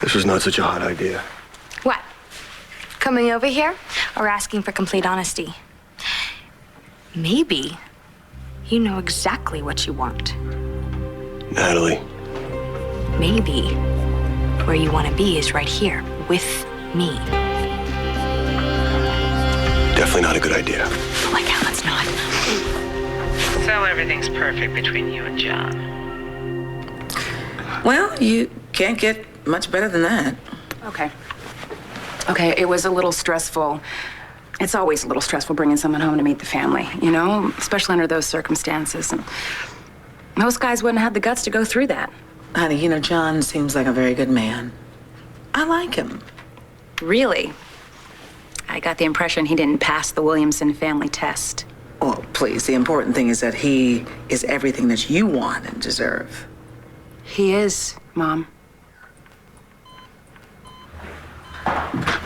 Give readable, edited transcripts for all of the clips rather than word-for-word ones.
This was not such a hot idea. What? Coming over here or asking for complete honesty? Maybe you know exactly what you want. Natalie. Maybe where you want to be is right here with me. Definitely not a good idea. Oh my God, it's not. So everything's perfect between you and John. Well, you can't get much better than that. Okay, it was a little stressful. It's always a little stressful bringing someone home to meet the family, you know, especially under those circumstances. And most guys wouldn't have the guts to go through that. Honey, you know, John seems like a very good man. I like him. Really? I got the impression he didn't pass the Williamson family test. Oh, please, the important thing is that he is everything that you want and deserve. He is, Mom.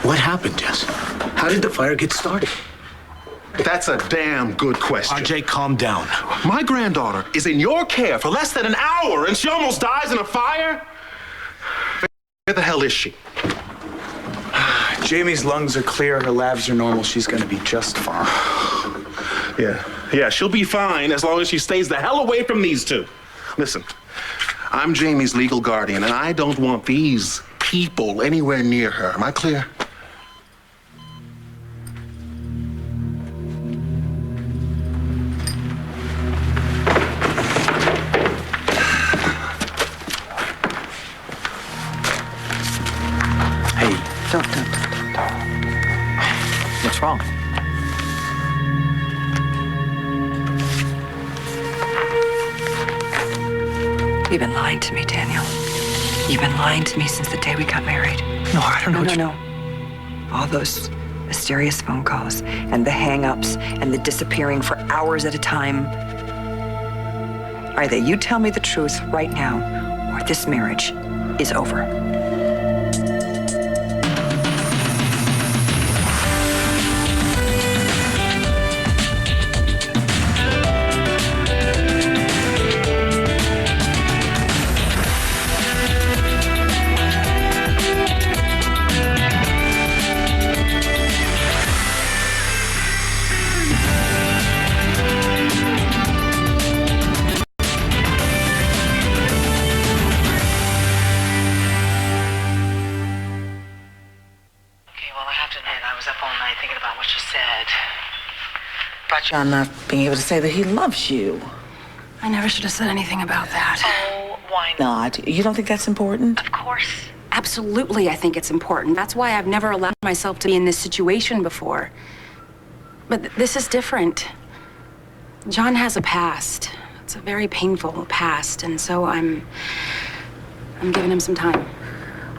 What happened, Jess? How did the fire get started? That's a damn good question. RJ, calm down. My granddaughter is in your care for less than an hour and she almost dies in a fire? Where the hell is she? Jamie's lungs are clear, her labs are normal. She's gonna be just fine. Yeah, she'll be fine as long as she stays the hell away from these two. Listen, I'm Jamie's legal guardian and I don't want these people anywhere near her. Am I clear? Hey, don't. What's wrong? You've been lying to me, Daniel. You've been lying to me since the day we got married. No, I don't know. No. All those mysterious phone calls and the hang-ups and the disappearing for hours at a time. Either you tell me the truth right now, or this marriage is over. About John not being able to say that he loves you. I never should have said anything about that. Oh, why not? Not. You don't think that's important? Of course. Absolutely, I think it's important. That's why I've never allowed myself to be in this situation before. But this is different. John has a past. It's a very painful past, and so I'm giving him some time.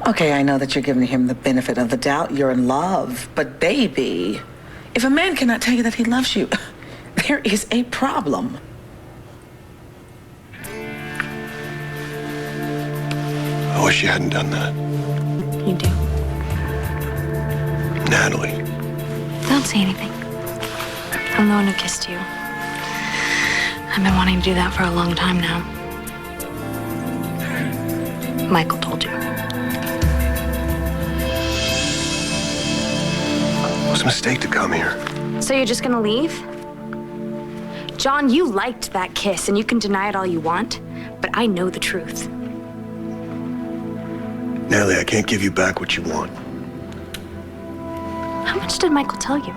Okay, I know that you're giving him the benefit of the doubt. You're in love. But baby, if a man cannot tell you that he loves you, there is a problem. I wish you hadn't done that. You do. Natalie. Don't say anything. I'm the one who kissed you. I've been wanting to do that for a long time now. Michael told you. It was a mistake to come here. So you're just gonna leave? John, you liked that kiss, and you can deny it all you want, but I know the truth. Natalie, I can't give you back what you want. How much did Michael tell you?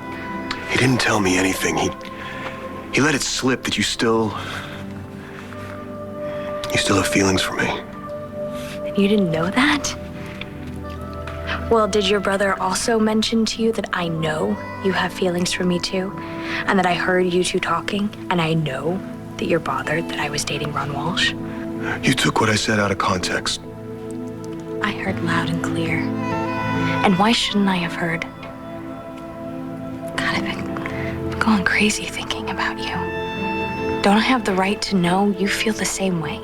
He didn't tell me anything. He let it slip that you still have feelings for me. You didn't know that? Well, did your brother also mention to you that I know you have feelings for me too? And that I heard you two talking? And I know that you're bothered that I was dating Ron Walsh? You took what I said out of context. I heard loud and clear. And why shouldn't I have heard? God, I've been going crazy thinking about you. Don't I have the right to know you feel the same way?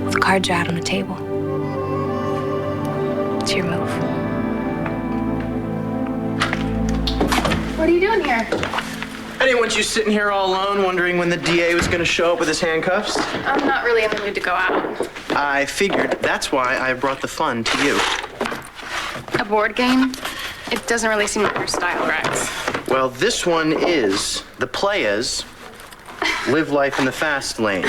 Well, the cards are out on the table. It's your move. What are you doing here? I didn't want you sitting here all alone wondering when the DA was going to show up with his handcuffs. I'm not really in the mood to go out. I figured that's why I brought the fun to you. A board game? It doesn't really seem like your style, Rex. Well, this one is. The players live life in the fast lane.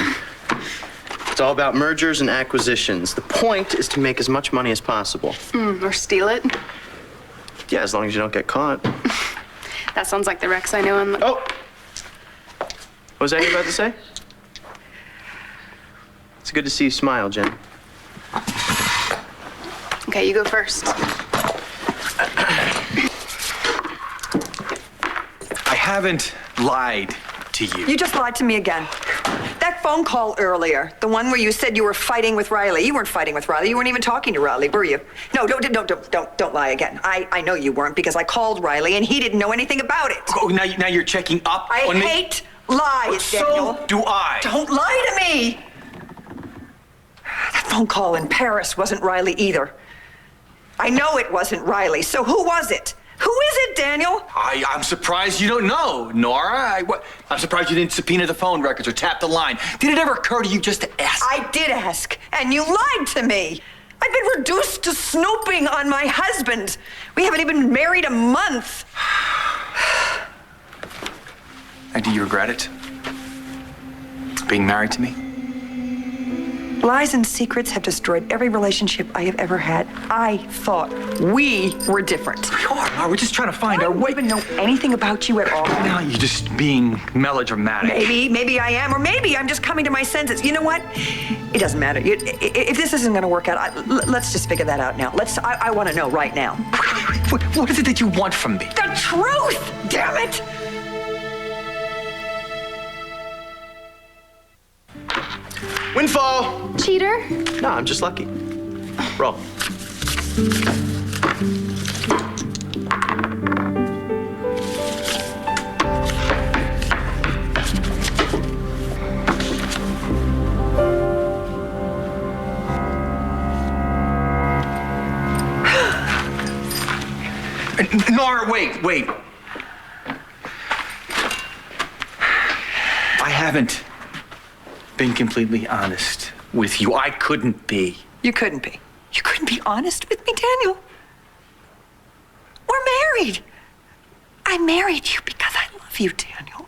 It's all about mergers and acquisitions. The point is to make as much money as possible. Or steal it. Yeah, as long as you don't get caught. That sounds like the Rex I know in the... Oh! What was that you about to say? It's good to see you smile, Jen. Okay, you go first. I haven't lied to you. You just lied to me again. That phone call earlier, the one where you said you were fighting with Riley. You weren't fighting with Riley. You weren't even talking to Riley, were you? No, don't lie again. I know you weren't because I called Riley and he didn't know anything about it. Oh, now you're checking up I on me? hate lies, Daniel. So do I. Don't lie to me. That phone call in Paris wasn't Riley either. I know it wasn't Riley, so who was it? Who is it, Daniel? I'm surprised you don't know, Nora. I'm surprised you didn't subpoena the phone records or tap the line. Did it ever occur to you just to ask? I did ask, and you lied to me. I've been reduced to snooping on my husband. We haven't even been married a month. And do you regret it? Being married to me? Lies and secrets have destroyed every relationship I have ever had. I thought we were different. We are. We're just trying to find our I way. don't even know anything about you at all. Now you're just being melodramatic. Maybe I am, or maybe I'm just coming to my senses. You know what? It doesn't matter. If this isn't going to work out, let's just figure that out now. I want to know right now. What is it that you want from me? The truth! Damn it! Windfall! Cheater? No, I'm just lucky. Roll. Nora, wait. I haven't been completely honest with you. I couldn't be. You couldn't be. You couldn't be honest with me, Daniel. We're married. I married you because I love you, Daniel.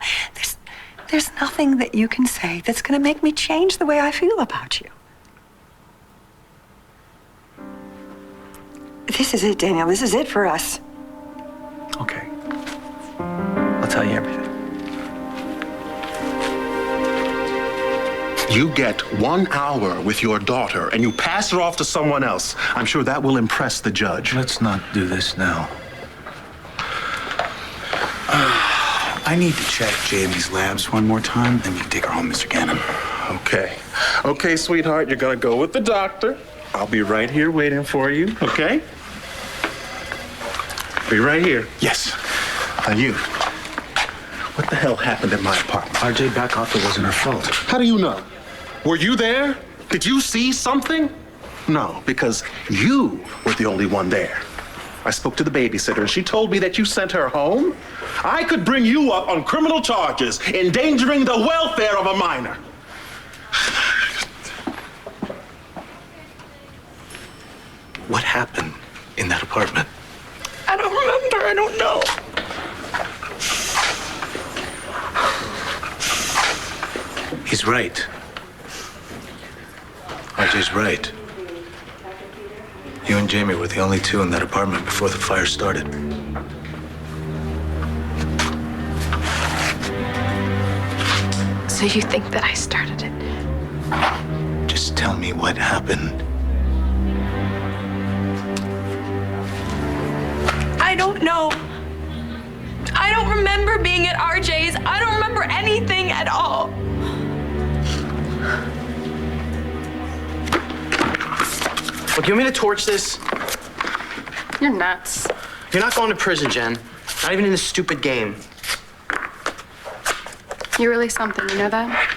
There's nothing that you can say that's going to make me change the way I feel about you. This is it, Daniel. This is it for us. Okay. I'll tell you everything. You get 1 hour with your daughter and you pass her off to someone else. I'm sure that will impress the judge. Let's not do this now. I need to check Jamie's labs one more time, then you take her home, Mr. Gannon. Okay. Okay, sweetheart, you're gonna go with the doctor. I'll be right here waiting for you, okay? Be right here. Yes. Now you, what the hell happened in my apartment? RJ back off, it wasn't her fault. How do you know? Were you there? Did you see something? No, because you were the only one there. I spoke to the babysitter and she told me that you sent her home. I could bring you up on criminal charges, endangering the welfare of a minor. What happened in that apartment? I don't remember. I don't know. He's right. RJ's right. You and Jamie were the only two in that apartment before the fire started. So you think that I started it? Just tell me what happened. I don't know. I don't remember being at RJ's. I don't remember anything at all. Look, you want me to torch this? You're nuts. You're not going to prison, Jen. Not even in this stupid game. You're really something, you know that?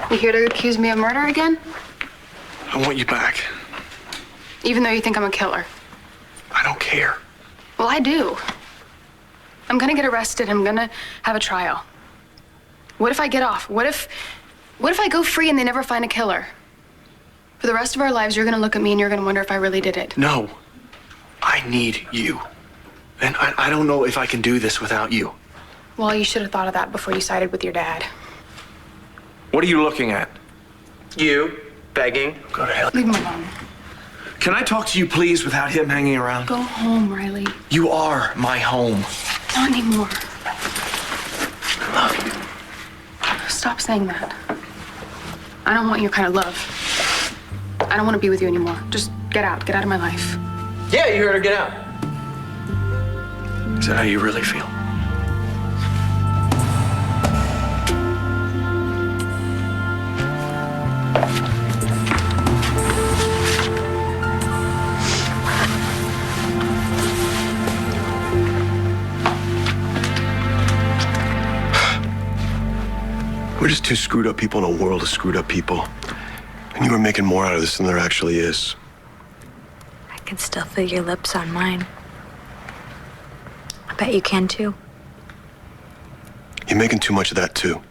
You here to accuse me of murder again? I want you back. Even though you think I'm a killer. I don't care. Well, I do. I'm gonna get arrested. I'm gonna have a trial. What if I get off? What if I go free and they never find a killer? For the rest of our lives, you're gonna look at me and you're gonna wonder if I really did it. No. I need you. And I don't know if I can do this without you. Well, you should have thought of that before you sided with your dad. What are you looking at? You begging. Go to hell. Leave him alone. Can I talk to you, please, without him hanging around? Go home, Riley. You are my home. Not anymore. I love you. Stop saying that. I don't want your kind of love. I don't want to be with you anymore. Just get out. Get out of my life. Yeah, you heard her. Get out. Is that how you really feel? We're just two screwed up people in a world of screwed up people. And you are making more out of this than there actually is. I can still feel your lips on mine. I bet you can too. You're making too much of that too.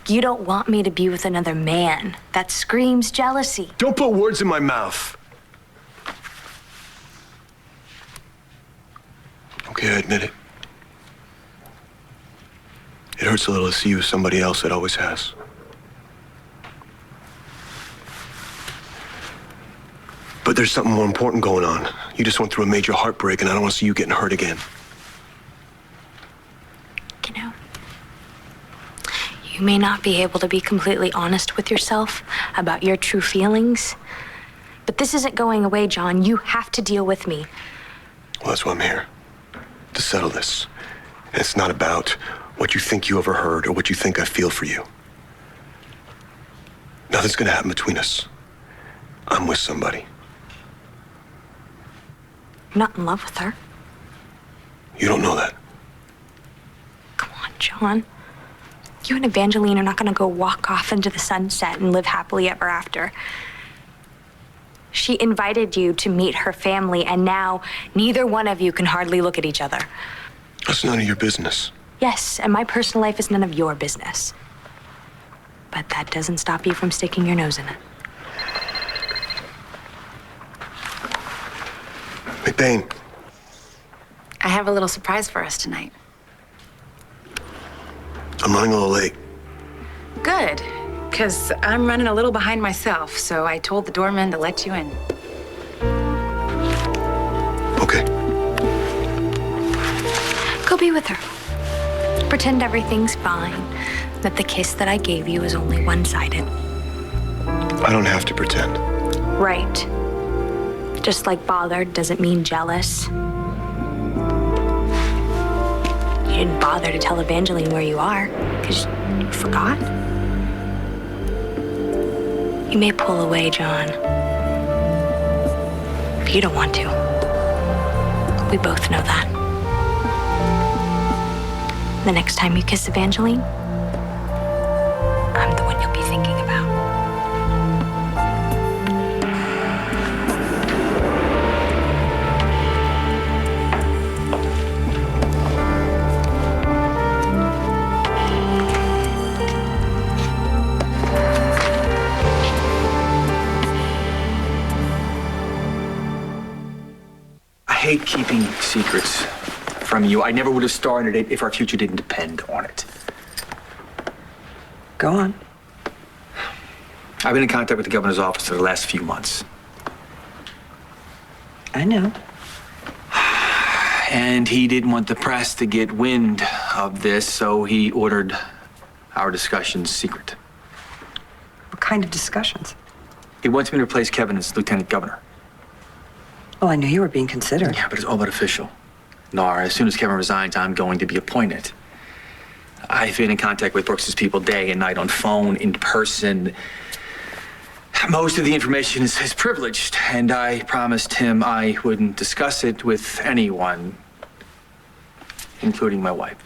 You don't want me to be with another man. That screams jealousy. Don't put words in my mouth. Okay, I admit it. It hurts a little to see you with somebody else that always has. But there's something more important going on. You just went through a major heartbreak, and I don't want to see you getting hurt again. You know, you may not be able to be completely honest with yourself about your true feelings, but this isn't going away, John. You have to deal with me. Well, that's why I'm here. To settle this. And it's not about what you think you overheard or what you think I feel for you. Nothing's gonna happen between us. I'm with somebody. You're not in love with her. You don't know that. Come on, John. You and Evangeline are not gonna go walk off into the sunset and live happily ever after. She invited you to meet her family, and now neither one of you can hardly look at each other. That's none of your business. Yes, and my personal life is none of your business. But that doesn't stop you from sticking your nose in it. McBain. I have a little surprise for us tonight. I'm running a little late. Good, because I'm running a little behind myself, so I told the doorman to let you in. Okay. Go be with her. Pretend everything's fine, that the kiss that I gave you is only one-sided. I don't have to pretend. Right. Just like bothered doesn't mean jealous. You didn't bother to tell Evangeline where you are, because you forgot. You may pull away, John. If you don't want to. We both know that. The next time you kiss Evangeline, I'm the one you'll be thinking about. I hate keeping secrets from you. I never would have started it if our future didn't depend on it. Go on. I've been in contact with the governor's office for the last few months. I know. And he didn't want the press to get wind of this, so he ordered our discussions secret. What kind of discussions? He wants me to replace Kevin as lieutenant governor. Well, I knew you were being considered. Yeah, but it's all but official. Nora, as soon as Kevin resigns, I'm going to be appointed. I've been in contact with Brooks's people day and night on phone, in person. Most of the information is privileged, and I promised him I wouldn't discuss it with anyone, including my wife.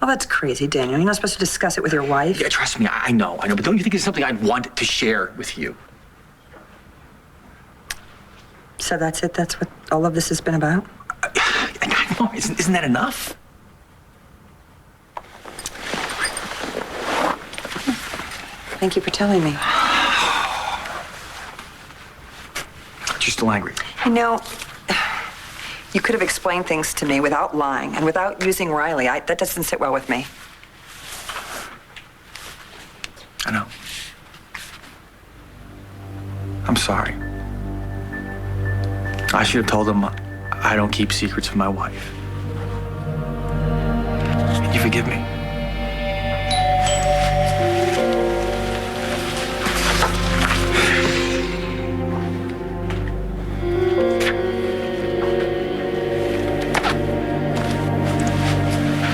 Oh, that's crazy, Daniel. You're not supposed to discuss it with your wife. Yeah, trust me, I know. But don't you think it's something I'd want to share with you? So that's it? That's what all of this has been about? Isn't that enough? Thank you for telling me. You're still angry? You know, you could have explained things to me without lying and without using Riley. That doesn't sit well with me. I know. I'm sorry. I should have told him I don't keep secrets from my wife. Can you forgive me?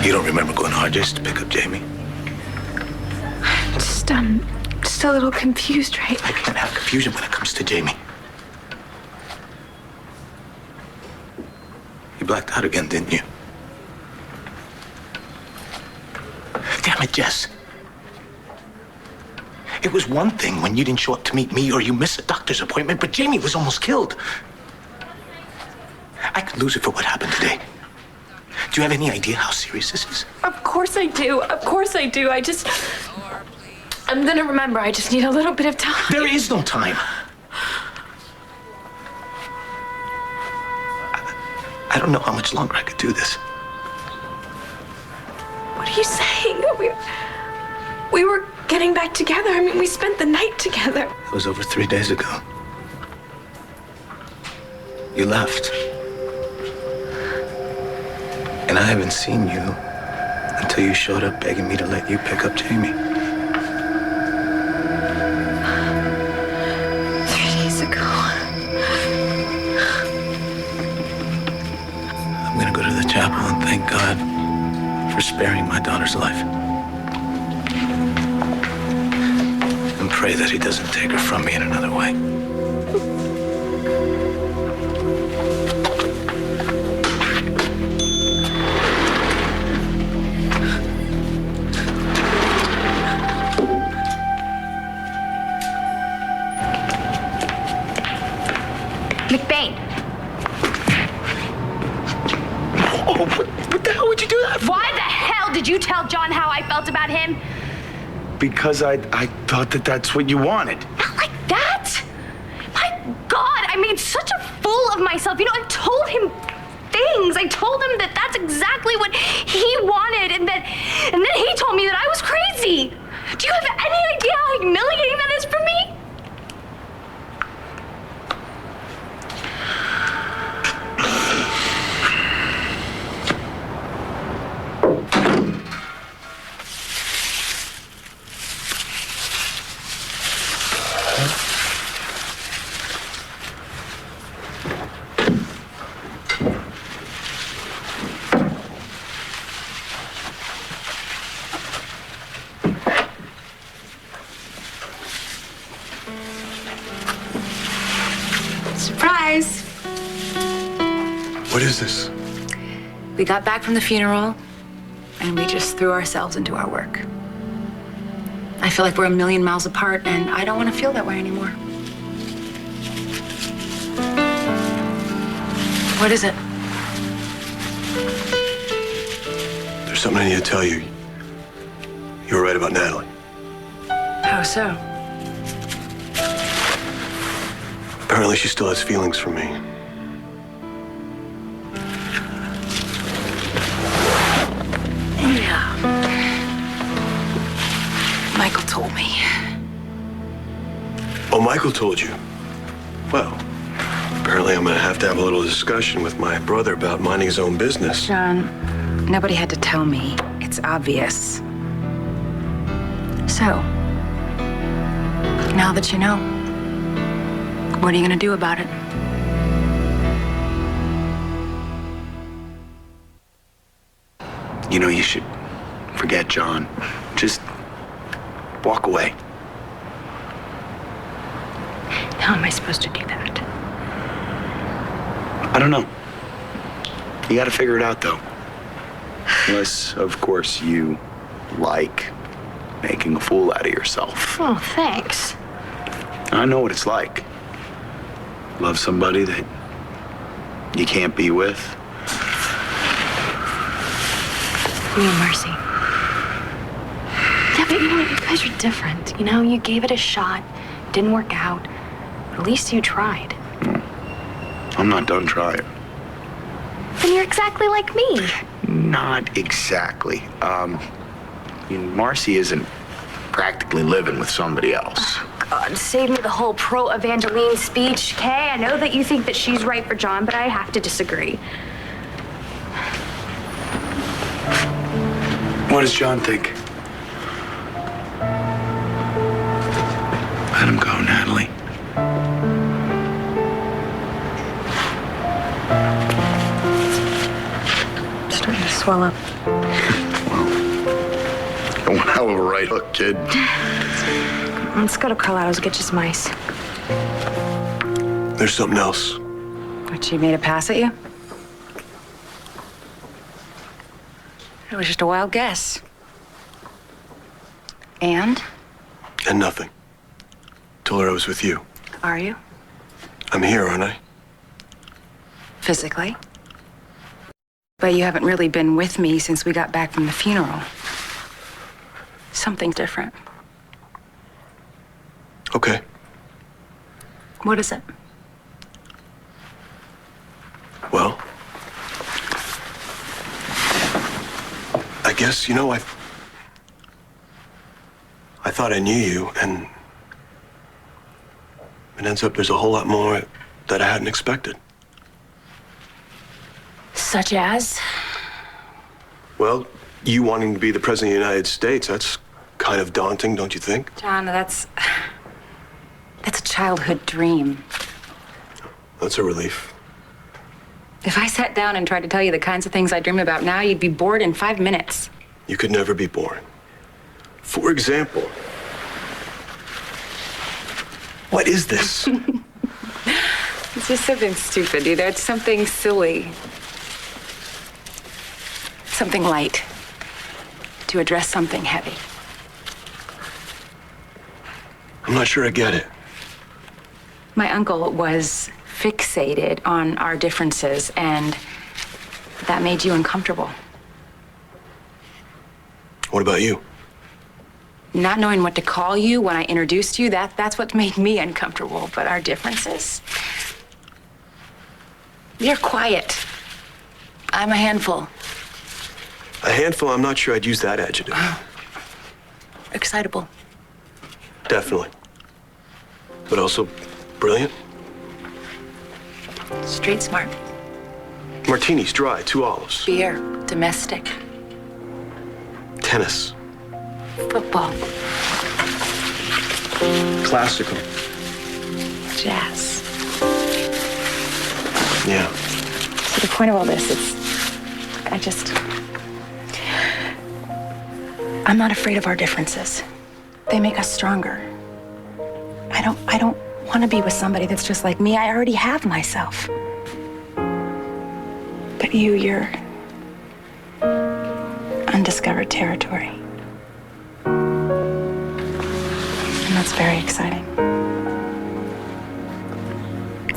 You don't remember going to RJ's to pick up Jamie? Just a little confused right I can't have confusion when it comes to Jamie. You blacked out again, didn't you? Damn it, Jess. It was one thing when you didn't show up to meet me or you missed a doctor's appointment, but Jamie was almost killed. I could lose it for what happened today. Do you have any idea how serious this is? Of course I do. Of course I do. I'm gonna remember. I just need a little bit of time. There is no time. I don't know how much longer I could do this. What are you saying? We were getting back together. I mean, we spent the night together. It was over 3 days ago. You left. And I haven't seen you until you showed up begging me to let you pick up Jamie. 3 days ago. I'm gonna go to the chapel and thank God for sparing my daughter's life. And pray that he doesn't take her from me in another way. McBain. Oh, what the hell would you do that for? Why the hell did you tell John how I felt about him? Because I thought that that's what you wanted. Not like that. My God, I made such a fool of myself. You know, I told him things. I told him that that's exactly what he wanted, and then he told me that I was crazy. Do you have any idea how humiliating that is for me? Surprise! What is this? We got back from the funeral, and we just threw ourselves into our work. I feel like we're a million miles apart, and I don't want to feel that way anymore. What is it? There's something I need to tell you. You were right about Natalie. How so? Apparently she still has feelings for me. Yeah. Michael told me. Oh, Michael told you? Well, apparently I'm gonna have to have a little discussion with my brother about minding his own business. John, nobody had to tell me. It's obvious. So, now that you know, what are you gonna do about it? You know, you should forget John. Just walk away. How am I supposed to do that? I don't know. You gotta figure it out, though. Unless, of course, you like making a fool out of yourself. Oh, thanks. I know what it's like. Love somebody that you can't be with? Me and Marcy. Yeah, but you know what? You guys are different. You know, you gave it a shot. Didn't work out. At least you tried. I'm not done trying. Then you're exactly like me. Not exactly. Marcy isn't practically living with somebody else. God, save me the whole pro-Evangeline speech, okay? I know that you think that she's right for John, but I have to disagree. What does John think? Let him go, Natalie. Starting to swell up. One hell of a right hook, kid. Let's go to Carlotto's, get you some ice. There's something else. What, she made a pass at you? It was just a wild guess. And? And nothing. Told her I was with you. Are you? I'm here, aren't I? Physically. But you haven't really been with me since we got back from the funeral. Something different. Okay. What is it? Well, I guess, I thought I knew you, and it ends up there's a whole lot more that I hadn't expected. Such as? Well, you wanting to be the President of the United States, that's kind of daunting, don't you think? John, that's a childhood dream. That's a relief. If I sat down and tried to tell you the kinds of things I dream about now, you'd be bored in 5 minutes. You could never be boring. For example, what is this? It's just something stupid, either. It's something silly. Something light. To address something heavy. I'm not sure I get it. My uncle was fixated on our differences, and that made you uncomfortable. What about you? Not knowing what to call you when I introduced you, that's what made me uncomfortable. But our differences? You're quiet. I'm a handful. A handful, I'm not sure I'd use that adjective. Excitable. Definitely. But also brilliant. Street smart. Martinis, dry, 2 olives. Beer. Domestic. Tennis. Football. Classical. Jazz. Yeah. So the point of all this is, I'm not afraid of our differences. They make us stronger. I don't want to be with somebody that's just like me. I already have myself. But you're undiscovered territory. And that's very exciting.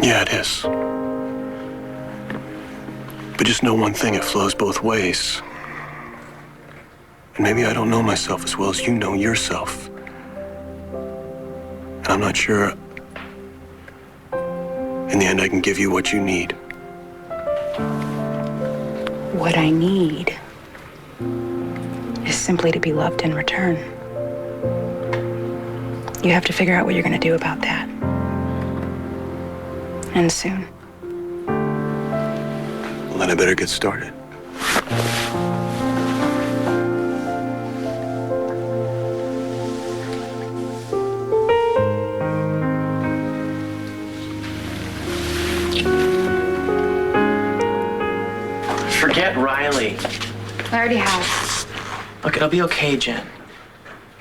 Yeah, it is. But just know one thing, it flows both ways. And maybe I don't know myself as well as you know yourself. And I'm not sure in the end I can give you what you need. What I need is simply to be loved in return. You have to figure out what you're going to do about that. And soon. Well, then I better get started. Forget Riley. I already have. Look, it'll be okay, Jen.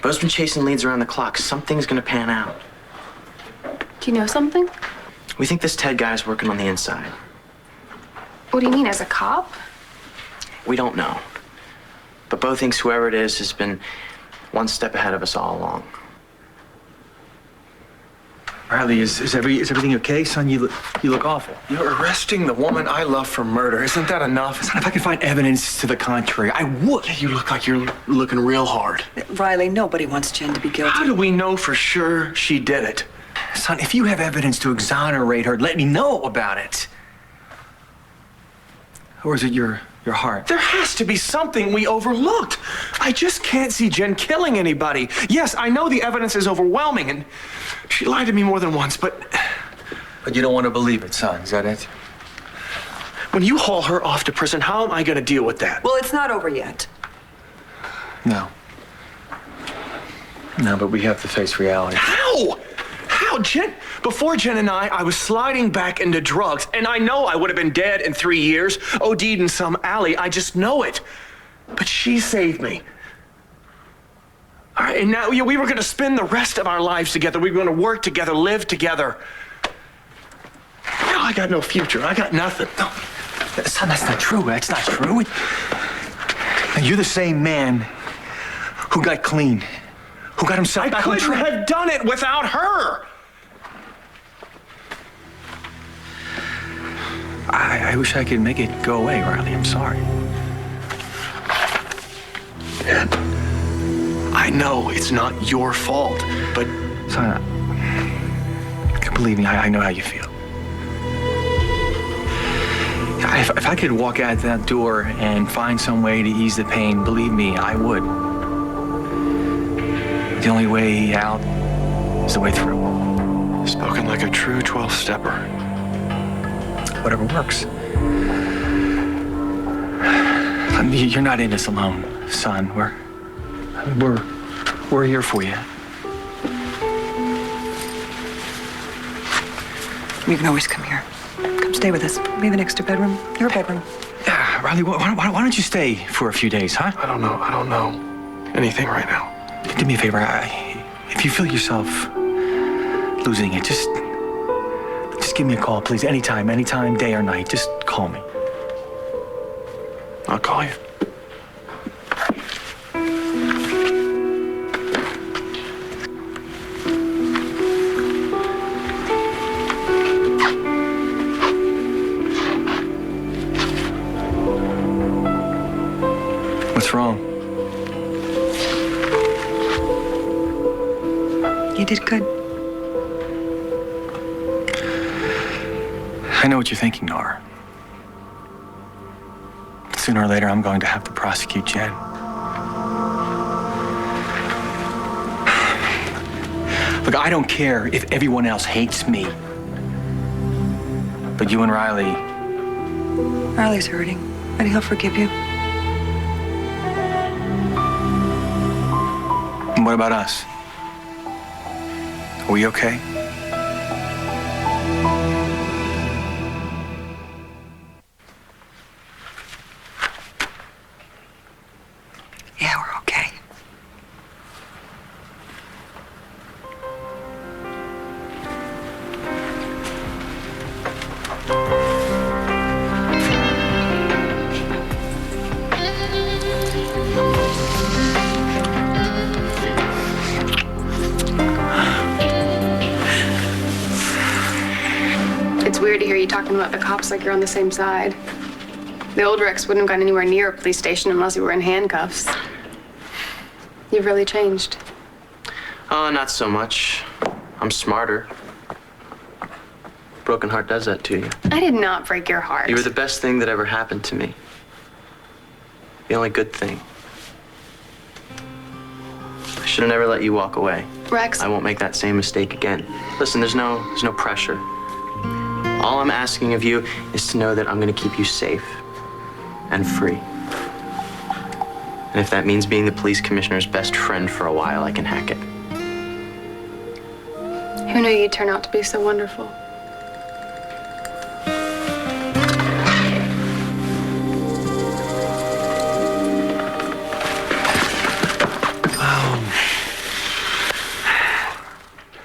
Bo's been chasing leads around the clock. Something's gonna pan out. Do you know something? We think this Ted guy's working on the inside. What do you mean, as a cop? We don't know. But Bo thinks whoever it is has been one step ahead of us all along. Riley, is everything okay, son? You look awful. You're arresting the woman I love for murder. Isn't that enough? Son, if I could find evidence to the contrary, I would. You look like you're looking real hard. Riley, nobody wants Jen to be guilty. How do we know for sure she did it? Son, if you have evidence to exonerate her, let me know about it. Or is it your heart? There has to be something we overlooked. I just can't see Jen killing anybody. Yes, I know the evidence is overwhelming, and she lied to me more than once, but you don't want to believe it, son. Is that it? when you haul her off to prison, how am I going to deal with that? Well, it's not over yet. No. No, but we have to face reality. How? Jen? Before Jen and I was sliding back into drugs, and I know I would have been dead in 3 years, OD'd in some alley. I just know it. But she saved me. All right, and now we were going to spend the rest of our lives together. We were going to work together, live together. Now I got no future. I got nothing. No, son, that's not true. That's not true. And you're the same man who got clean, who got himself back on track. I couldn't have done it without her. I wish I could make it go away, Riley. I'm sorry. And I know it's not your fault, but... Son, believe me, I know how you feel. If I could walk out that door and find some way to ease the pain, believe me, I would. The only way out is the way through. Spoken like a true 12-stepper. Whatever works. You're not in this alone, son. We're here for you. You can always come here. Come stay with us. Maybe next to bedroom. Your bedroom. Yeah, Riley, why don't you stay for a few days, huh? I don't know anything right now. Do me a favor. If you feel yourself losing it, just give me a call, please. Anytime, day or night. Just call me. I'll call you. What's wrong? You did good. I know what you're thinking, Nora. Sooner or later, I'm going to have to prosecute Jen. Look, I don't care if everyone else hates me. But you and Riley... Riley's hurting, but he'll forgive you. And what about us? Are we okay? Yeah, we're okay. It's weird to hear you talking about the cops like you're on the same side. The old Rex wouldn't have gone anywhere near a police station unless he were in handcuffs. You've really changed. Oh, not so much. I'm smarter. Broken heart does that to you. I did not break your heart. You were the best thing that ever happened to me. The only good thing. I should have never let you walk away. Rex. I won't make that same mistake again. Listen, there's no pressure. All I'm asking of you is to know that I'm going to keep you safe and free. And if that means being the police commissioner's best friend for a while, I can hack it. Who knew you'd turn out to be so wonderful?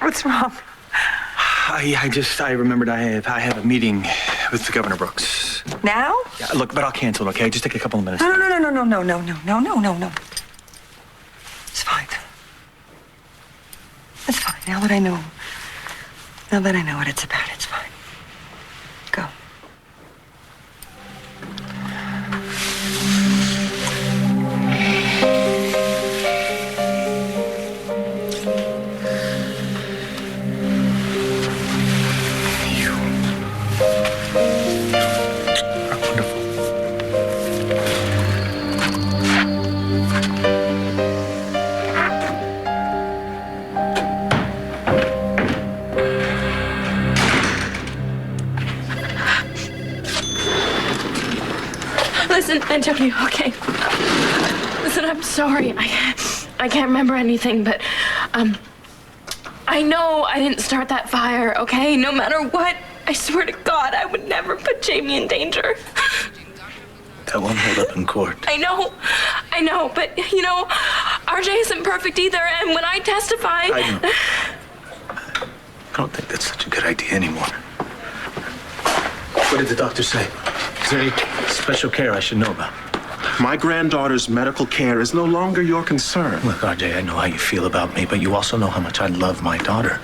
What's wrong? I remembered I have a meeting with the Governor Brooks. Now? Yeah, look, but I'll cancel it, okay? Just take a couple of minutes. No. It's fine. It's fine. Now that I know Now that I know what it's about, it's fine. Go. Listen, Antonio, okay. Listen, I'm sorry. I can't remember anything, but I know I didn't start that fire, okay? No matter what, I swear to God, I would never put Jamie in danger. That won't hold up in court. I know, but you know, RJ isn't perfect either, and when I testify... I know. I don't think that's such a good idea anymore. What did the doctor say? Is there any special care I should know about? My granddaughter's medical care is no longer your concern. Look, RJ, I know how you feel about me, but you also know how much I love my daughter.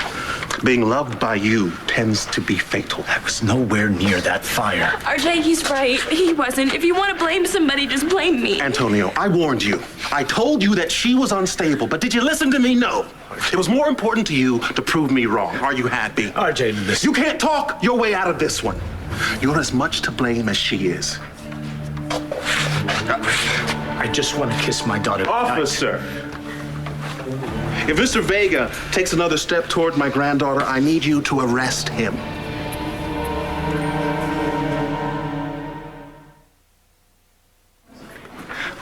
Being loved by you tends to be fatal. I was nowhere near that fire. RJ, he's right. He wasn't. If you want to blame somebody, just blame me. Antonio, I warned you. I told you that she was unstable, but did you listen to me? No. It was more important to you to prove me wrong. Are you happy? RJ, listen. You can't talk your way out of this one. You're as much to blame as she is. I just want to kiss my daughter. Officer, if Mr. Vega takes another step toward my granddaughter, I need you to arrest him.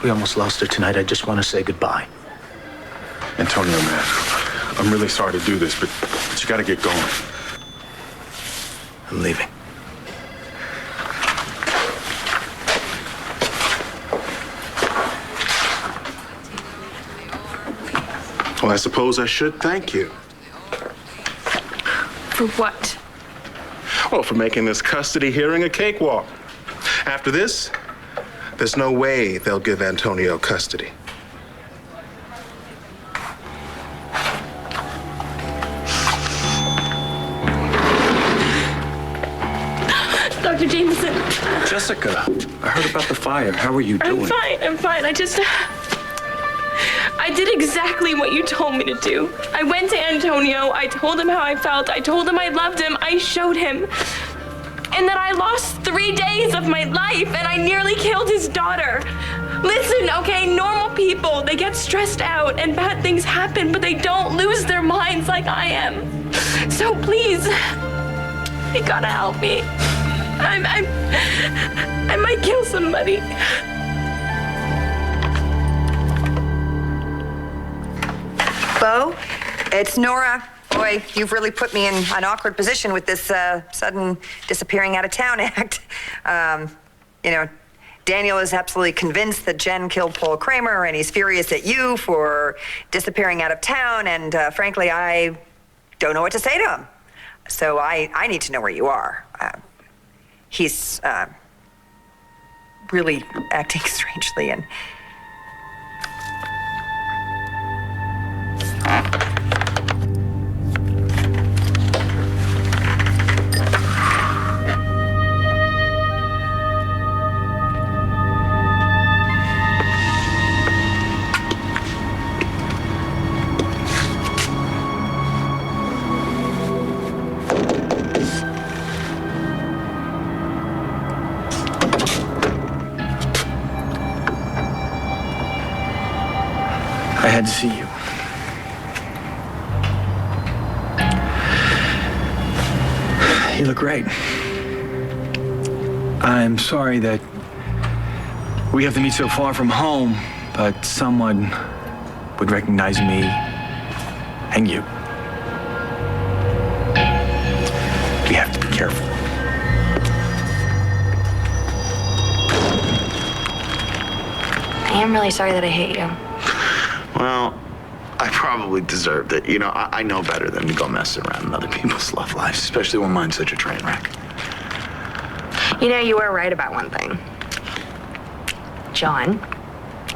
We almost lost her tonight. I just want to say goodbye. Antonio, man, I'm really sorry to do this, but you gotta get going. I'm leaving. Well, I suppose I should thank you. For what? Well, for making this custody hearing a cakewalk. After this, there's no way they'll give Antonio custody. Dr. Jameson. Jessica, I heard about the fire. How are you doing? I'm fine. I did exactly what you told me to do. I went to Antonio, I told him how I felt, I told him I loved him, I showed him. And that I lost 3 days of my life and I nearly killed his daughter. Listen, okay, normal people, they get stressed out and bad things happen, but they don't lose their minds like I am. So please, you gotta help me. I might kill somebody. Bo, it's Nora. Boy, you've really put me in an awkward position with this sudden disappearing out of town act. You know, Daniel is absolutely convinced that Jen killed Paul Kramer, and he's furious at you for disappearing out of town, and frankly, I don't know what to say to him. So I need to know where you are. He's really acting strangely, and... I had to see you. You look great. I'm sorry that we have to meet so far from home, but someone would recognize me and you. We have to be careful. I am really sorry that I hate you. Well, I probably deserved it. You know, I know better than to go messing around in other people's love lives, especially when mine's such a train wreck. You know, you were right about one thing. John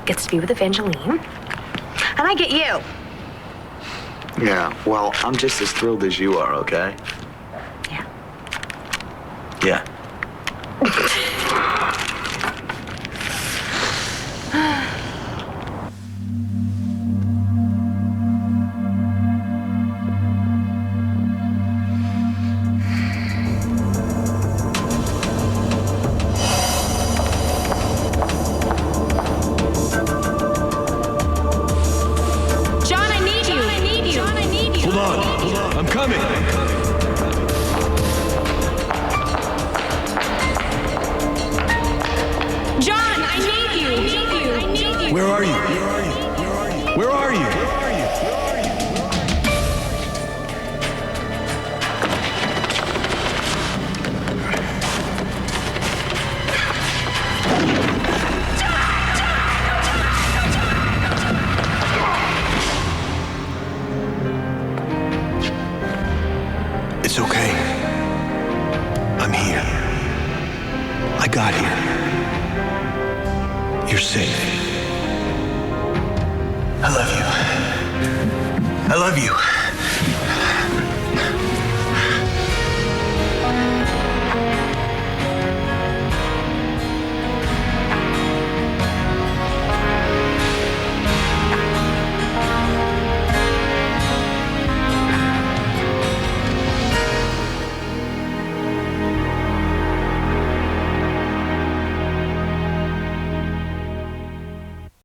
gets to be with Evangeline, and I get you. Yeah, well, I'm just as thrilled as you are, okay? Yeah. John, I need you. I need you. John, I need you. Hold on. I'm coming. John, I need you. I need you. I need you. Where are you? Where are you? It's okay. I'm here. I got here. You're safe. I love you. I love you.